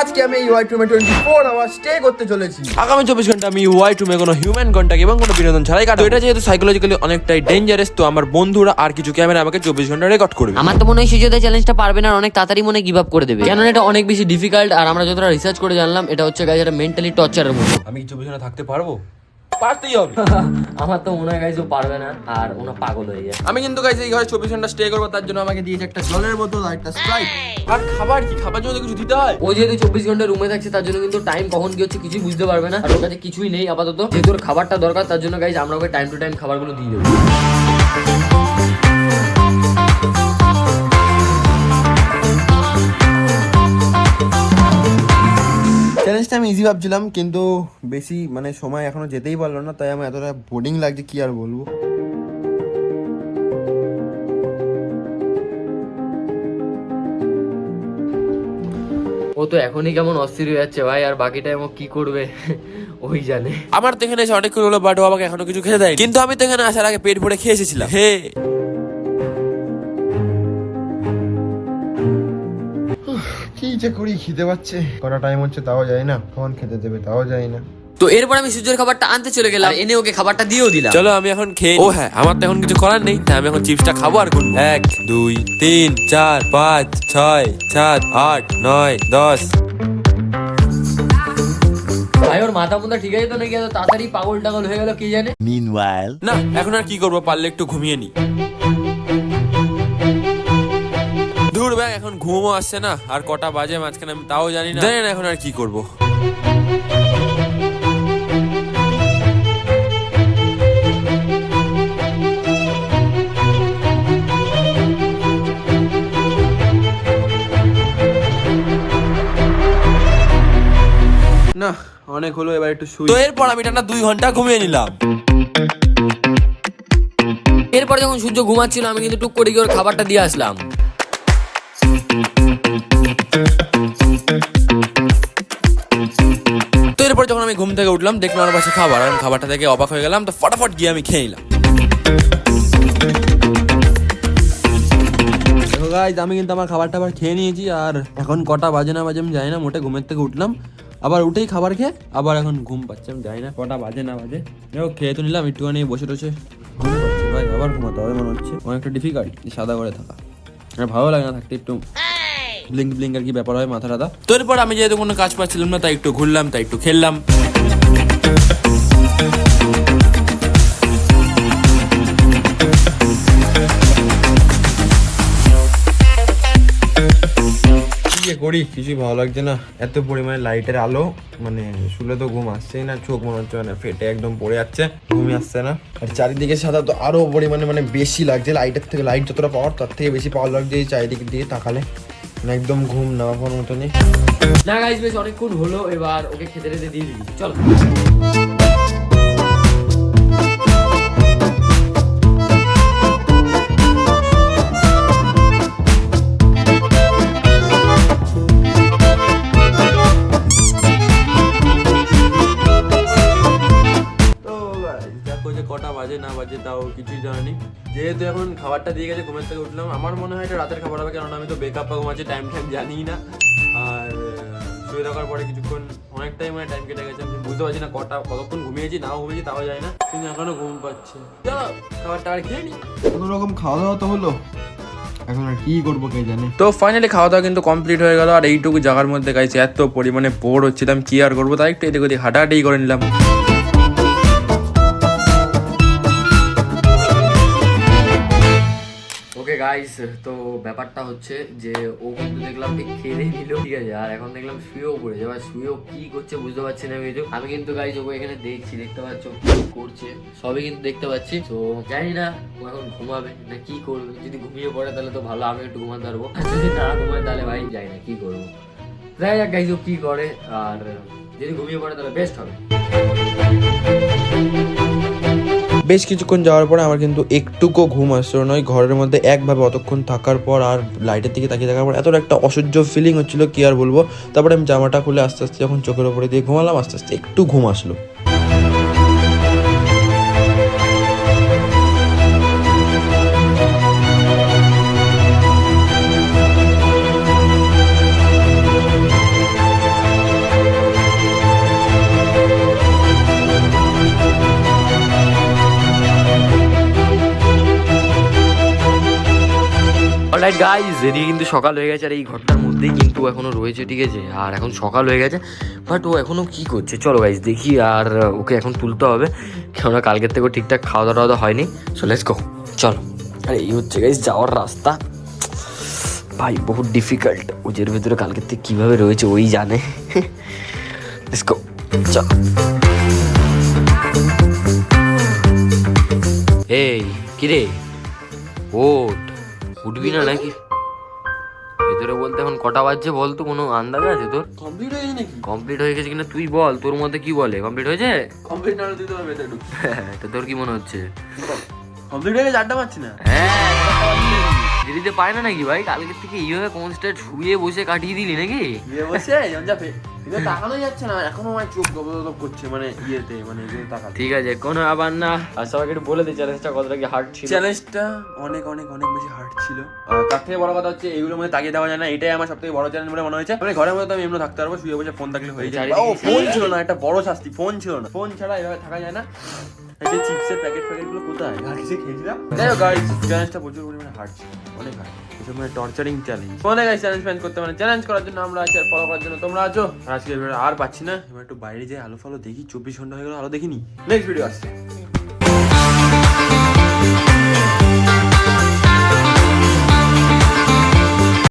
আজকে আমি এই ওয়াইট রুমে 24 আওয়ার স্টে করতে চলেছি। আগামী 24 ঘন্টা আমি হোয়াইট রুমে কোনো হিউম্যান কন্টাক্ট এবং কোনো বিনোদন ছাড়াই কাটাবো। এটা যেহেতু সাইকোলজিক্যালি অনেকটাই ডেঞ্জারাস, তো আমার বন্ধুরা আর কিছু ক্যামেরা আমাকে 24 ঘন্টা রেকর্ড করবে। আমার তো মনে হয় সুজয় চ্যালেঞ্জটা পারবে না, অনেক তাড়াতাড়ি মনে গিভ আপ করে দেবে, কেন এটা অনেক বেশি ডিফিকাল্ট। আর আমরা যতটা রিসার্চ করে জানলাম এটা হচ্ছে গাইজ এটা মেন্টালি টর্চারের মতো। আমি 24 ঘন্টা থাকতে পারবো? পারতেই হবে। আমার তো মনে হয় গাইজ ও পারবে না, আর ওনা পাগল হয়ে যায়। আমি কিন্তু গাইজ এই ঘরে 24 ঘন্টা স্টে করবো, তার জন্য আমাকে দিয়েছে একটা জলের বোতল আর একটা স্প্রাইট। আর খাবার কি, খাবার জন্য কিছু দিতে হয়? ও যেহেতু 24 ঘন্টা রুমে থাকছে তার জন্য কিন্তু টাইম কখন কি হচ্ছে কিছুই বুঝতে পারবে না, আর ওর কাছে কিছুই নেই আপাতত। যেহেতু ওর খাবারটা দরকার তার জন্য গাইজ আমরা ওকে টাইম টু টাইম খাবারগুলো দিয়ে দেবো। চ্যালেঞ্জটা আমি ইজি ভাবছিলাম, কিন্তু বেশি মানে সময় এখনো যেতেই পারলো না, তাই আমার এতটা বোরিং লাগছে কি আর বলবো। ও তো এখনই কেমন অস্থির হয়ে যাচ্ছে ভাই, আর বাকি টাইম ও কি করবে ওই জানে। আমার তো এখানে এসে অনেকক্ষণ হলো, বাট ও আমাকে এখনো কিছু খেতে দেয়, কিন্তু আমি তো এখানে আসার আগে পেট ভরে খেয়ে এসেছিলাম। হে কি যে করি, খিদে পাচ্ছে, কটা টাইম হচ্ছে তাও যায় না, কখন খেতে দেবে তাও যায় না। তো এরপর আমি সূর্যের খাবারটা আনতে চলে গেলাম, এনে ওকে খাবারটা দিয়েও দিলাম। চলো আমি এখন খেয়ে। ও হ্যাঁ, আমার তো এখন কিছু করার নেই, তাই আমি এখন চিপসটা খাবো আর করবো। 1 2 3 4 5 6 7 8 9 10। ভাই ওর মাথা মুথা ঠিক আছে তো নাকি এত তাড়াতাড়ি পাগল টাগল হয়ে গেল কি জানে। না এখন আর কি করবো, পারলে একটু ঘুমিয়ে নি। দূর ব্যাগ, এখন ঘুমও আসছে না, আর কটা বাজে মাঝখানে আমি তাও জানি না এখন আর কি করবো। না অনেক হলো, এবার একটু শুই। তো এরপর আমি টানা 2 ঘন্টা ঘুমিয়ে নিলাম। এরপর যখন সূর্য ঘুমাচ্ছিল আমি কিন্তু টুক করে গিয়ে ওর খাবারটা দিয়ে আসলাম। তো এরপর যখন আমি ঘুম থেকে উঠলাম দেখলাম আমার পাশে খাবার, আর আমি খাবারটা থেকে অবাক হয়ে গেলাম, তো ফটাফট গিয়ে আমি খেয়ে নিলাম। দেখো গাইস, আমি কিন্তু আমার খাবারটা আবার খেয়ে নিয়েছি, আর এখন কটা বাজে না বাজে আমি জানি না, মোটে ঘুমের থেকে উঠলাম, আবার উঠেই খাবার খেয়ে আবার এখন ঘুম পাচ্ছে, আমি জানি না কটা বাজে না বাজে। দেখো খেয়ে তো নিলাম, একটুখানি বসে টসে ঘুম পাচ্ছে ভাই, আবার ঘুমাতে হবে মনে হচ্ছে, অনেকটা ডিফিকাল্ট সাদা করে থাকা, আর ভালো লাগে না থাকতে, একটু ব্লিঙ্ক ব্লিঙ্ক আর কি ব্যাপার হয় মাথা টাথা। তো এরপর আমি যেহেতু কোনো কাজ পাচ্ছিলাম না, তাই একটু ঘুরলাম, তাই একটু খেললাম। করি কিছুই ভালো লাগছে না, এত পরিমাণে লাইটের আলো, মানে শুলে তো ঘুম আসছেই না, চোখ মনে হচ্ছে মানে ফেটে একদম পড়ে যাচ্ছে, ঘুমই আসছে না। আর চারিদিকে সাদা তো আরো পরিমাণে মানে বেশি লাগছে, লাইটের থেকে লাইট যতটা পাওয়ার তার থেকে বেশি পাওয়ার লাগছে এই চারিদিকে দিয়ে তাকালে, মানে একদম ঘুম না পাওয়ার মতনই। না গাইস বেশ অনেকক্ষণ হলো, এবার ওকে খেতে টেতে দিয়ে দিবি, চল। দেখো যে কটা বাজে না বাজে তাও কিছুই জানি, যেহেতু এখন খাবারটা দিয়ে গেছে, ঘুমের থেকে উঠলাম, আমার মনে হয় এটা রাতের খাবার হবে, কারণ আমি তো বেকআপ ঘুমাচ্ছি, টাইম জানি না, আর শুয়ে থাকার পরে কিছুক্ষণ অনেকটাই মানে টাইম কেটে গেছে, আমি বুঝতে পারছি না কতক্ষণ ঘুমিয়েছি নাও ঘুমিয়েছি তাও যায় না, কিন্তু এখনো ঘুম পাচ্ছে। চলো খাবারটা আর খেয়ে নি। কোনো রকম খাওয়া দাওয়া তো হলো, এখন আর কি করবো কে জানে। তো ফাইনালি খাওয়া দাওয়া কিন্তু কমপ্লিট হয়ে গেল, আর এইটুকু জায়গার মধ্যে গাইছে এত পরিমাণে বোর হচ্ছিলাম, কি আর করবো, তাই একটু এদিক ওদিক হাঁটাহাঁটি করে নিলাম। ওকে গাইস, তো ব্যাপারটা হচ্ছে যে ও কিন্তু দেখলাম খেয়ে নিল, ঠিক আছে, আর এখন দেখলাম শুয়েও পড়েছে, এবার শুয়েও কি করছে বুঝতে পারছি না আমি কিন্তু গাইস ওকে এখানে দেখছি, দেখতে পাচ্ছ কি করছে সবই কিন্তু দেখতে পাচ্ছি, তো জানি না ও এখন ঘুমাবে না কি করবে, যদি ঘুমিয়ে পড়ে তাহলে তো ভালো, আমি একটু ঘুমাতে পারবো, আর যদি না ঘুমায় তাহলে ভাই জানি না কি করবো। যাই যাক গাইস ও কি করে, আর যদি ঘুমিয়ে পড়ে তাহলে বেস্ট হবে। বেশ কিছুক্ষণ যাওয়ার পরে আমার কিন্তু একটুকু ঘুম আসছিল নয়, ঘরের মধ্যে একভাবে অতক্ষণ থাকার পর আর লাইটের দিকে তাকিয়ে থাকার পর এত একটা অসহ্য ফিলিং হচ্ছিল কি আর বলবো। তারপরে আমি জামাটা খুলে আস্তে আস্তে যখন চোখের ওপরে দিয়ে ঘুমালাম, আস্তে আস্তে একটু ঘুম আসলো। অলরাইট গাইস, এদিকে কিন্তু সকাল হয়ে গেছে আর এই ঘরটার মধ্যেই কিন্তু এখনো রয়েছে, ঠিক আছে। আর এখন সকাল হয়ে গেছে, বাট ও এখনো কি করছে চলো গাইস দেখি। আর ওকে এখন তুলতে হবে, কেননা কালকের থেকেও ঠিকঠাক খাওয়া দাওয়া হয়নি। সো লেটস গো, চলো। আর এই হচ্ছে গাইস যাওয়ার রাস্তা, ভাই বহুত ডিফিকাল্ট। ওজের ভেতরে কালকের থেকে কীভাবে রয়েছে ওই জানে। লেটস গো, চলো। এই কিরে, ওঠ, উঠবি না নাকি? ভেতরে বলতে এখন কটা বাজছে বল তো, কোনো আন্দাজ আছে তোর? কমপ্লিট হয়ে গেছে নাকি? কমপ্লিট হয়ে গেছে কিনা তুই বল, তোর মধ্যে কি বলে কমপ্লিট হয়েছে? কমপ্লিট না হলে তুই তো ভেতরে ঢুক। তো তোর কি মনে হচ্ছে? কমপ্লিট হয়ে গেছে, আড্ডা মারছি না। হ্যাঁ, দেরিতে পায় না নাকি ভাই? কালকের থেকে এইভাবে কনস্ট্যান্ট শুয়ে বসে কাটিয়ে দিলি নাকি? ইয়ে বসে যাবে, কিন্তু তাকানোই যাচ্ছে না, এখনো আমার চোখ গবগব করছে, মানে ইয়েতে, মানে তাকাতে। ঠিক আছে, কোনো আবার না। আর সবাইকে একটু বলে দিই চ্যালেঞ্জটা কতটা কি হার্ড ছিল। চ্যালেঞ্জটা অনেক অনেক অনেক বেশি হার্ড ছিল। আর তার থেকে বড় কথা হচ্ছে এইগুলোর মধ্যে তাকিয়ে দেওয়া যায় না, এটাই আমার সবথেকে বড় চ্যালেঞ্জ বলে মনে হয়েছে। মানে ঘরের মধ্যে আমি এমনি থাকতে পারবো, শুয়ে বসে ফোন থাকলে হয়ে যায়। ও ফোন ছিল না, একটা বড় শাস্তি, ফোন ছিল না। ফোন ছাড়া এভাবে থাকা যায় না। এই যে চিপসের প্যাকেট গুলো কোথায় আর কিছু খেয়েছিলাম। যাই হোক গাইস, চ্যালেঞ্জটা প্রচুর পরিমাণে হার্ড ছিল, অনেক হার্ড। এটা মানে টর্চারিং চ্যালেঞ্জ। তোমাদের গাইস চ্যালেঞ্জ প্ল্যান করতে, মানে চ্যালেঞ্জ করার জন্য আমরা আছি, আর ফলো করার জন্য তোমরা আছো। আর আজকে আর পাচ্ছি না, এবার একটু বাইরে যাই, আলো ফালো দেখি। 24 ঘন্টা হয়ে গেল আলো দেখিনি। নেক্সট ভিডিও আসছে।